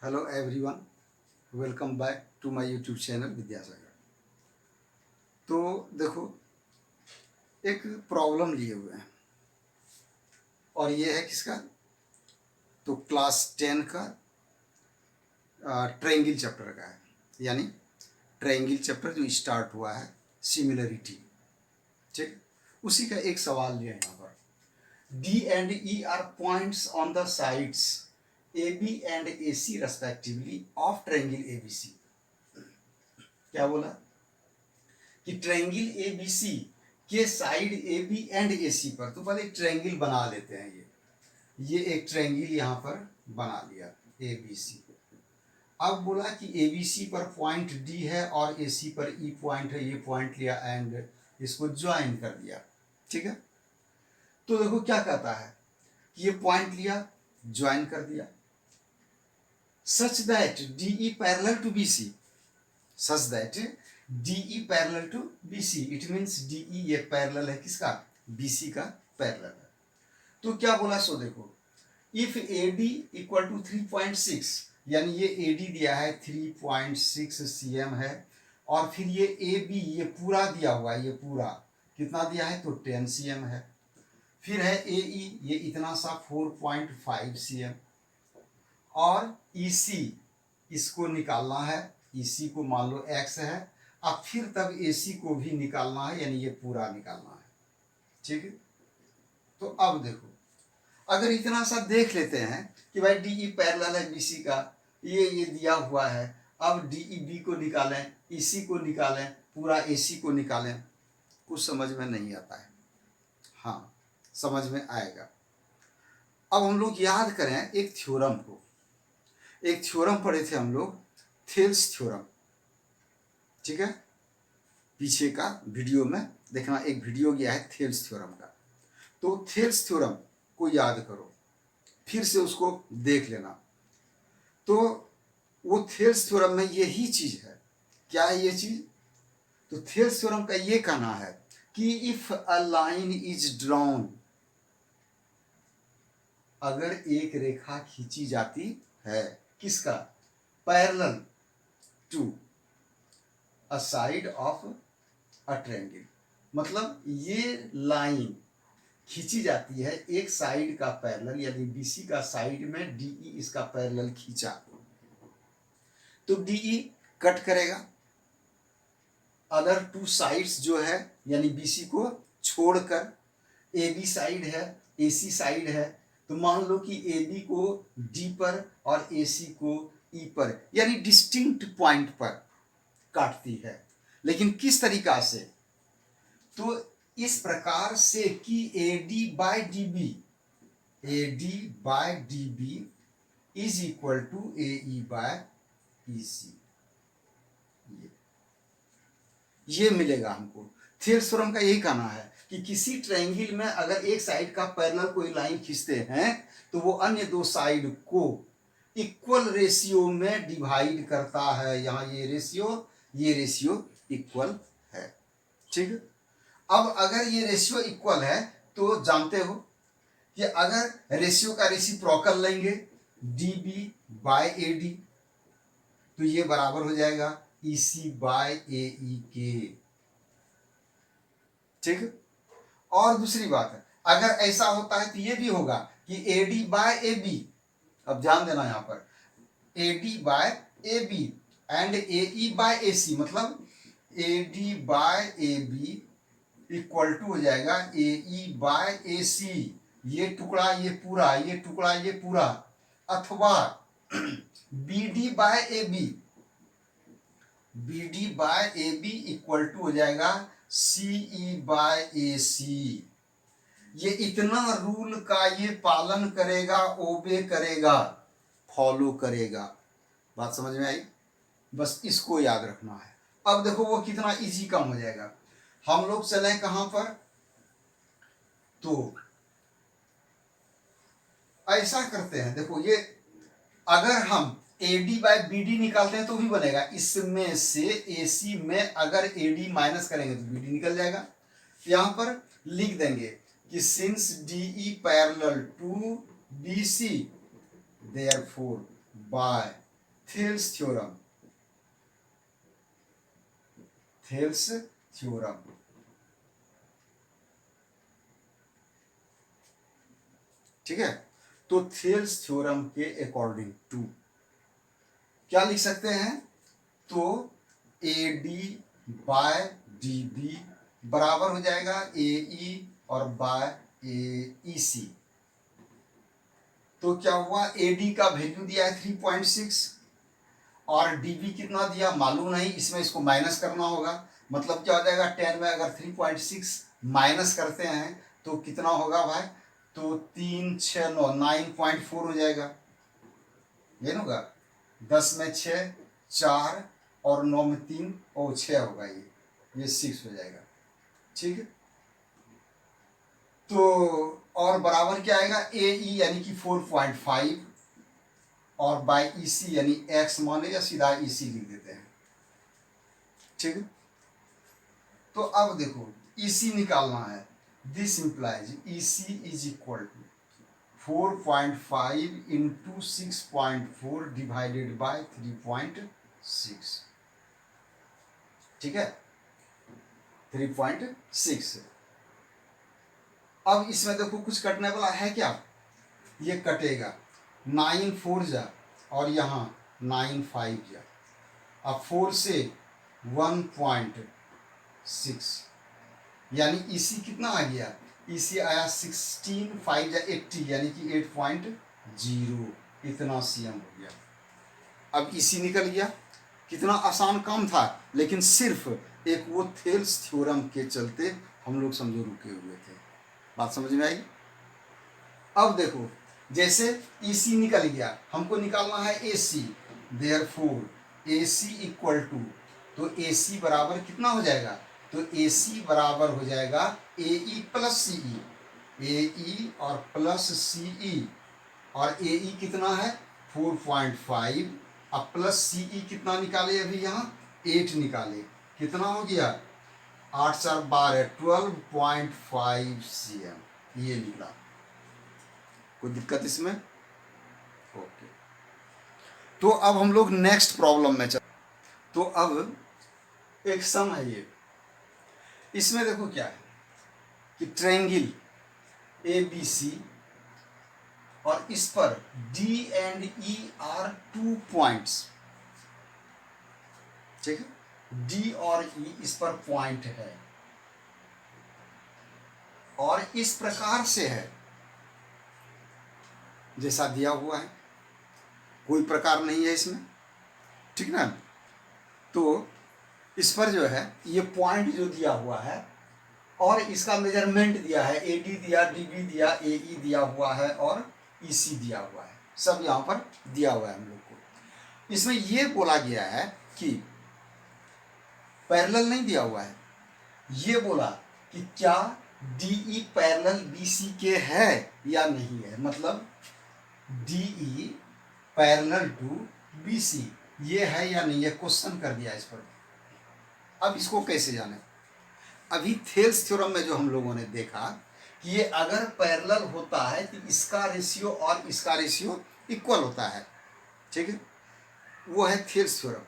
Hello everyone, welcome back to my YouTube channel Vidyasagar. तो देखो, एक प्रॉब्लम लिए हुए हैं और ये है किसका? तो क्लास 10 का ट्रायंगल चैप्टर का है। यानी ट्रायंगल चैप्टर जो स्टार्ट हुआ है, सिमिलरिटी। ठीक, उसी का एक सवाल लिया है यहाँ पर। D and E are points on the sides A B and A C respectively of triangle A B C. क्या बोला कि ट्रायंगल ए बी सी के side A B and A C पर। तो पहले एक ट्रायंगल बना लेते हैं। ये एक ट्रायंगल यहाँ पर बना लिया ए बी सी। अब बोला कि ए बी सी पर पॉइंट डी है और ए सी पर ई पॉइंट है। ये पॉइंट लिया एंड इसको ज्वाइन कर दिया। ठीक है, तो देखो क्या कहता है कि ये पॉइंट लिया, ज्वाइन कर दिया, such that D E parallel to B C. Such that DE parallel to BC। It means DE ये पैरेलल है किसका? BC का पैरेलल है। तो क्या बोला सो देखो, इफ AD इक्वल टू 3.6, यानी ये AD दिया है 3.6 cm है, और फिर ये AB ये पूरा दिया हुआ है। ये पूरा कितना दिया है? तो 10 cm है। फिर है AE ये इतना सा 4.5 cm, और EC इसको निकालना है। EC को मान लो x है। अब फिर तब AC को भी निकालना है, यानी ये पूरा निकालना है। ठीक है, तो अब देखो, अगर इतना सा देख लेते हैं कि भाई DE पैरेलल है BC का, ये दिया हुआ है। अब DEB को निकालें, EC को निकालें, पूरा AC को निकालें, कुछ समझ में नहीं आता है। हाँ, समझ में आएगा। अब हम लोग याद करें एक थ्योरम को। एक थ्योरम पढ़े थे हम लोग, थेल्स थ्योरम। ठीक है, पीछे का वीडियो में देखना, एक वीडियो गया है थेल्स थ्योरम का। तो थेल्स थ्योरम को याद करो, फिर से उसको देख लेना। तो वो थेल्स थ्योरम में यही चीज है। क्या है ये चीज? तो थेल्स थ्योरम का ये कहना है कि if a line is drawn, अगर एक रेखा खींची जाती है किसका? Parallel to a side of a triangle. मतलब ये लाइन खींची जाती है एक साइड का पैरेलल, यानी बीसी का साइड में डीई इसका पैरेलल खींचा, तो डीई कट करेगा अदर टू साइड्स जो है, यानी बीसी को छोड़कर। ए बी साइड है, ए सी साइड है, तो मान लो कि ए बी को डी पर और ए सी को ई पर, यानी डिस्टिंक्ट पॉइंट पर काटती है। लेकिन किस तरीका से? तो इस प्रकार से कि A D by D B, A D by D B is equal to A E by E C. ये मिलेगा हमको। थेल्स थ्योरम का यही कहना है कि किसी ट्रायंगल में अगर एक साइड का पैरेलल कोई लाइन खींचते हैं तो वो अन्य दो साइड को इक्वल रेशियो में डिवाइड करता है। यहाँ ये रेशियो इक्वल है। ठीक है, अब अगर ये रेशियो इक्वल है तो जानते हो कि अगर रेशियो का रेसिप्रोकल लेंगे D B by A D, तो ये बराबर हो जाएगा ई सी बाय ए ई के। ठीक, और दूसरी बात है, अगर ऐसा होता है तो ये भी होगा कि A D by A B. अब ध्यान देना यहाँ पर, A D by A B and A E by A C, मतलब A D by A B equal to हो जाएगा ए ई बाय ए सी। ये टुकड़ा ये पूरा, ये टुकड़ा ये पूरा, अथवा B D by A B, B D by A B equal to हो जाएगा सी ई बाय ए सी। ये इतना रूल का ये पालन करेगा, ओबे करेगा, फॉलो करेगा। बात समझ में आई? बस इसको याद रखना है। अब देखो वो कितना इजी काम हो जाएगा। हम लोग चले कहां पर? तो ऐसा करते हैं, देखो ये अगर हम AD बाय BD निकालते हैं तो भी बनेगा। इसमें से AC में अगर AD माइनस करेंगे तो BD निकल जाएगा। यहां पर लिख देंगे कि since DE parallel to BC, therefore by Thales theorem, Thales theorem, ठीक है। तो थेल्स थ्योरम के अकॉर्डिंग टू क्या लिख सकते हैं, तो A D by D B बराबर हो जाएगा ए ई और बाय ए ई सी। तो क्या हुआ, ए डी का वैल्यू दिया है 3.6 और डी बी कितना दिया मालूम नहीं, इसमें इसको माइनस करना होगा। मतलब क्या हो जाएगा, 10 में अगर 3.6 माइनस करते हैं तो कितना होगा भाई, तो 3 6 9 9.4 हो जाएगा, ये ना होगा। 10 में 6 4 और 9 में 3 और 6 होगा, ये 6 हो जाएगा, ठीक है। तो और बराबर क्या आएगा, ए ई यानी कि 4.5 और बाई ई सी यानी एक्स माने या सीधा ई सी लिख देते हैं, ठीक है। तो अब देखो ई सी निकालना है, this implies E C is equal to 4.5 into 6.4 divided by 3.6, ठीक है, 3.6। अब इसमें देखो कुछ कटने वाला है क्या, ये कटेगा 9 4 जा और यहाँ 9 5 जा, अब 4 से 1.6 यानी इसी कितना आ गया, इसी आया 16 5 जा 80 यानी कि 8.0, इतना सीएम हो गया। अब इसी निकल गया, कितना आसान काम था, लेकिन सिर्फ एक वो थेल्स थ्योरम के चलते हम लोग समझो रुके हुए थे। बात समझ में आई। अब देखो जैसे EC निकल गया, हमको निकालना है AC, therefore AC equal to, तो AC बराबर कितना हो जाएगा, तो AC बराबर हो जाएगा AE प्लस CE, AE और प्लस CE, और AE कितना है 4.5, अब प्लस CE कितना निकाले, अभी यहाँ 8 निकाले, कितना हो गया 8 4 12 12.5 cm, ये निकला। कोई दिक्कत इसमें, ओके। तो अब हम लोग नेक्स्ट प्रॉब्लम में चल, तो अब एक सम है ये, इसमें देखो क्या है कि ट्रायंगल ABC और इस पर D and E are 2 points, ठीक है, D और E इस पर पॉइंट है और इस प्रकार से है जैसा दिया हुआ है, कोई प्रकार नहीं है इसमें, ठीक ना। तो इस पर जो है ये पॉइंट जो दिया हुआ है और इसका मेजरमेंट दिया है, AD दिया, DB दिया, AE दिया हुआ है और EC दिया हुआ है, सब यहाँ पर दिया हुआ है हम लोग को। इसमें ये बोला गया है कि पैरेलल नहीं दिया हुआ है, ये बोला कि क्या DE पैरेलल BC के है या नहीं है, मतलब DE पैरेलल टू BC ये है या नहीं, ये क्वेश्चन कर दिया इस पर। अब इसको कैसे जाने, अभी थेल्स थ्योरम में जो हम लोगों ने देखा कि ये अगर पैरेलल होता है तो इसका रेशियो और इसका रेशियो इक्वल होता है, ठीक है, वो है थेल्स थ्योरम।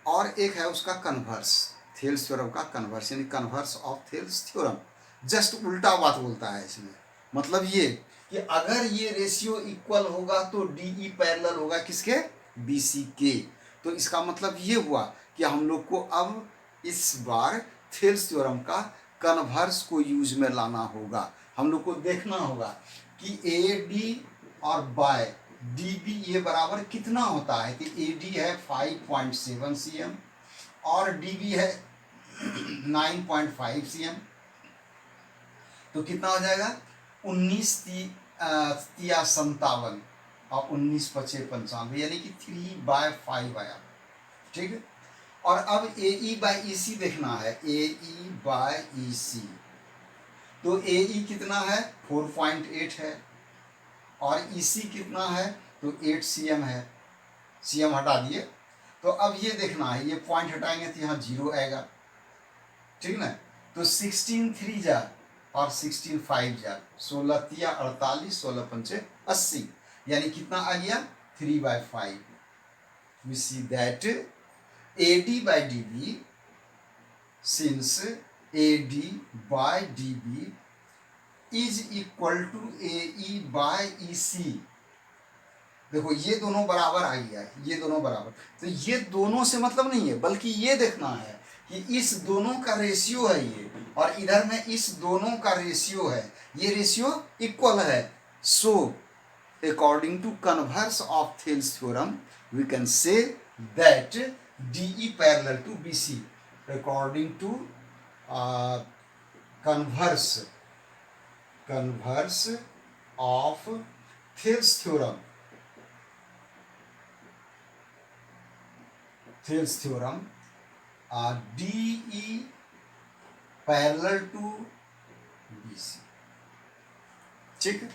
और एक है उसका कन्वर्स, थेल्स थ्योरम का कन्वर्स यानी converse of Thales theorem, just उल्टा बात बोलता है इसमें। मतलब ये कि अगर ये रेशियो इक्वल होगा तो DE पैरेलल होगा किसके, BC के। तो इसका मतलब ये हुआ कि हम लोग को अब इस बार थेल्स थ्योरम का कन्वर्स को यूज में लाना होगा। हम लोग को देखना होगा कि AD और बाय DB ये बराबर कितना होता है, कि AD है 5.7 cm और DB है 9.5 cm, तो कितना हो जाएगा 19 तिया 57 और 19 पचे 95 यानी कि 3/5 आया, ठीक है। और अब AE बाई EC देखना है, AE बाई EC, तो AE कितना है 4.8 है और EC कितना है तो 8 cm है, cm हटा दिए। तो अब ये देखना है, ये पॉइंट हटाएंगे तो यहाँ 0 आएगा, ठीक ना। तो 16 3 जा और 16 5 जा, 16 तिया 48, 16 पंचे 80, यानी कितना आ गया 3/5। we see that AD by DB, since AD by DB is equal to AE by EC। देखो ये दोनों बराबर आ गया है, ये दोनों बराबर, तो ये दोनों से मतलब नहीं है, बल्कि ये देखना है कि इस दोनों का रेशियो है ये, और इधर में इस दोनों का रेशियो है, ये रेशियो इक्वल है। सो according to converse of Thales theorem we can say that DE parallel to BC according to converse of Thales theorem DE parallel to BC। ठीक है,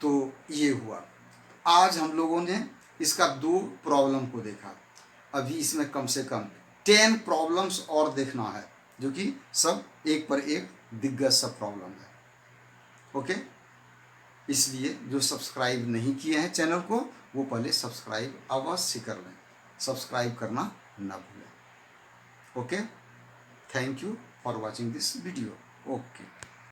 तो ये हुआ। आज हम लोगों ने इसका 2 प्रॉब्लम को देखा, अभी इसमें कम से कम 10 प्रॉब्लम्स और देखना है, जो कि सब एक पर एक दिग्गज सब प्रॉब्लम है। ओके, इसलिए जो सब्सक्राइब नहीं किए हैं चैनल को, वो पहले सब्सक्राइब अवश्य कर लें, सब्सक्राइब करना ना भूलें। Okay, thank you for watching this video. Okay.